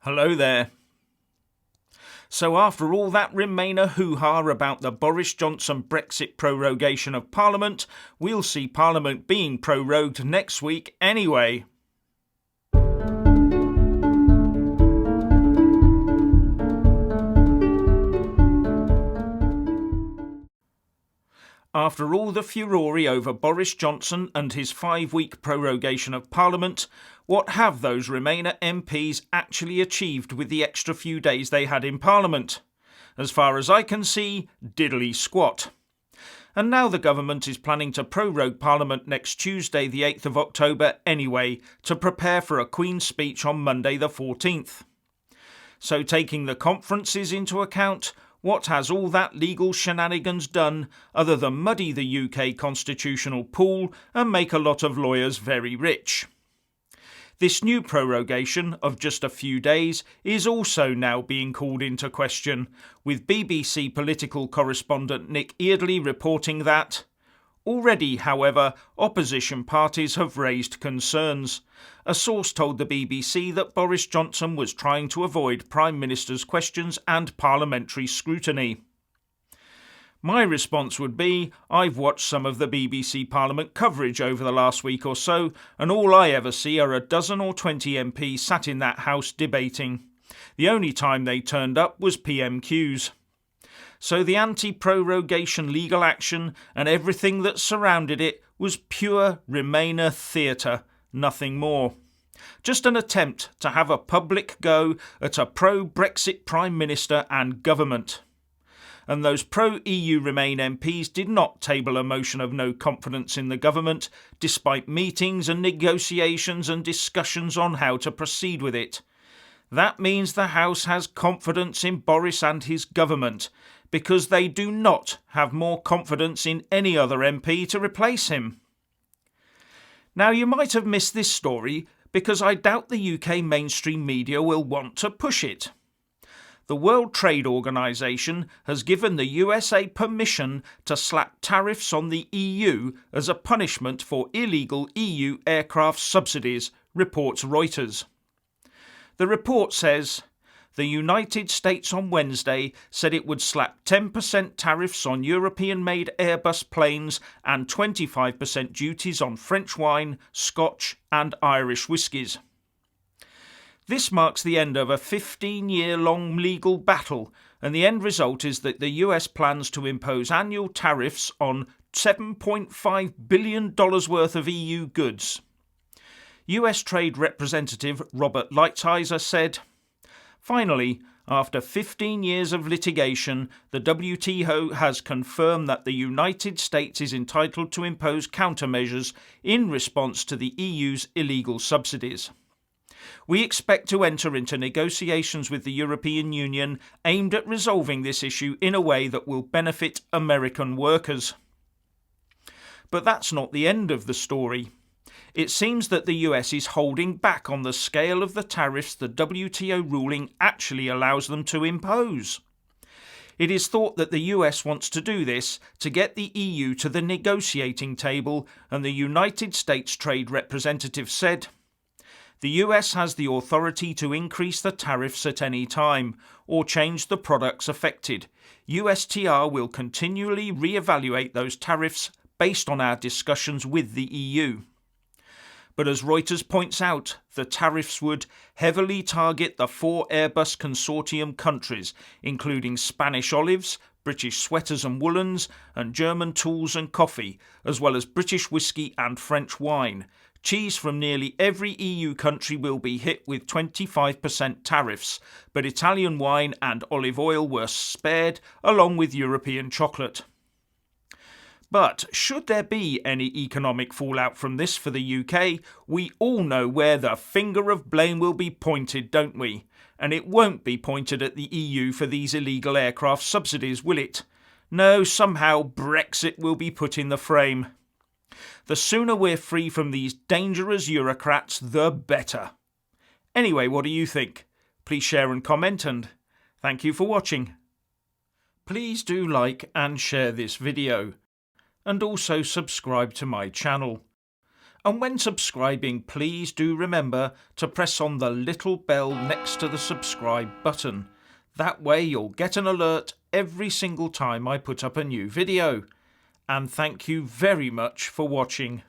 Hello there. So after all that Remainer hoo-ha about the Boris Johnson Brexit prorogation of Parliament, we'll see Parliament being prorogued next week anyway. After all the furore over Boris Johnson and his 5-week prorogation of Parliament, what have those Remainer MPs actually achieved with the extra few days they had in Parliament? As far as I can see, diddly squat. And now the government is planning to prorogue Parliament next Tuesday the 8th of October anyway, to prepare for a Queen's speech on Monday the 14th. So taking the conferences into account, what has all that legal shenanigans done other than muddy the UK constitutional pool and make a lot of lawyers very rich? This new prorogation of just a few days is also now being called into question, with BBC political correspondent Nick Eardley reporting that already, however, opposition parties have raised concerns. A source told the BBC that Boris Johnson was trying to avoid Prime Minister's questions and parliamentary scrutiny. My response would be, I've watched some of the BBC Parliament coverage over the last week or so, and all I ever see are a dozen or 20 MPs sat in that house debating. The only time they turned up was PMQs. So the anti-prorogation legal action and everything that surrounded it was pure Remainer theatre, nothing more. Just an attempt to have a public go at a pro-Brexit Prime Minister and government. And those pro-EU Remain MPs did not table a motion of no confidence in the government, despite meetings and negotiations and discussions on how to proceed with it. That means the House has confidence in Boris and his government, because they do not have more confidence in any other MP to replace him. Now, you might have missed this story because I doubt the UK mainstream media will want to push it. The World Trade Organization has given the USA permission to slap tariffs on the EU as a punishment for illegal EU aircraft subsidies, reports Reuters. The report says, the United States on Wednesday said it would slap 10% tariffs on European-made Airbus planes and 25% duties on French wine, Scotch and Irish whiskies. This marks the end of a 15-year-long legal battle, and the end result is that the US plans to impose annual tariffs on $7.5 billion worth of EU goods. US Trade Representative Robert Lighthizer said, finally, after 15 years of litigation, the WTO has confirmed that the United States is entitled to impose countermeasures in response to the EU's illegal subsidies. We expect to enter into negotiations with the European Union aimed at resolving this issue in a way that will benefit American workers. But that's not the end of the story. It seems that the US is holding back on the scale of the tariffs the WTO ruling actually allows them to impose. It is thought that the US wants to do this to get the EU to the negotiating table, and the United States Trade Representative said, the US has the authority to increase the tariffs at any time or change the products affected. USTR will continually re-evaluate those tariffs based on our discussions with the EU. But as Reuters points out, the tariffs would heavily target the 4 Airbus consortium countries, including Spanish olives, British sweaters and woolens, and German tools and coffee, as well as British whiskey and French wine. Cheese from nearly every EU country will be hit with 25% tariffs, but Italian wine and olive oil were spared, along with European chocolate. But should there be any economic fallout from this for the UK, we all know where the finger of blame will be pointed, don't we? And it won't be pointed at the EU for these illegal aircraft subsidies, will it? No, somehow Brexit will be put in the frame. The sooner we're free from these dangerous Eurocrats, the better. Anyway, what do you think? Please share and comment, and thank you for watching. Please do like and share this video, and also subscribe to my channel. And when subscribing, please do remember to press on the little bell next to the subscribe button. That way you'll get an alert every single time I put up a new video. And thank you very much for watching.